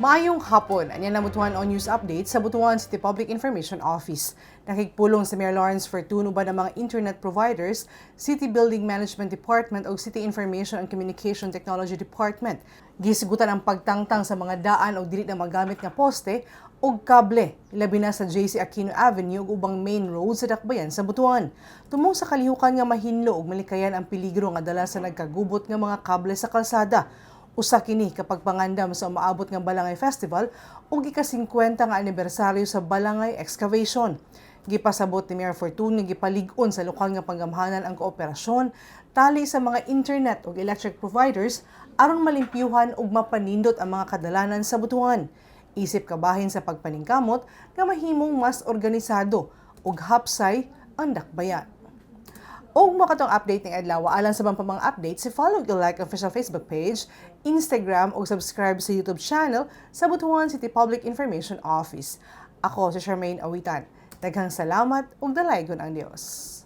Mayong hapon, anyan na Butuan on News Update sa Butuan City Public Information Office. Nakikpulong sa Mayor Lawrence Fortuno ba ng mga internet providers, City Building Management Department o City Information and Communication Technology Department. Gisigutan ang pagtangtang sa mga daan o dili na magamit nga poste o kable, labi na sa JC Aquino Avenue ug ubang main road sa Dakbayan sa Butuan. Tumong sa kalihukan nga mahinlo ug malikayan ang peligro nga dala sa nagkagubot nga mga kable sa kalsada. Usa kini kapag pangandam sa umaabot nga Balangay Festival ug ika-50 nga anibersaryo sa Balangay Excavation. Gipasabot ni Mayor Fortuno gipalig-on sa lokal nga panggamhanan ang kooperasyon tali sa mga internet ug electric providers aron malimpyuhan ug mapanindot ang mga kadalanan sa Butuan. Isip kabahin sa pagpaningkamot nga mahimong mas organisado ug hapsay ang dakbayan. Og makatong update ng adlaw alang sa mga updates, follow and like official Facebook page, Instagram o subscribe sa YouTube channel sa Butuan City Public Information Office. Ako si Charmaine Awitan. Daghang salamat ug dalaygon ang Dios.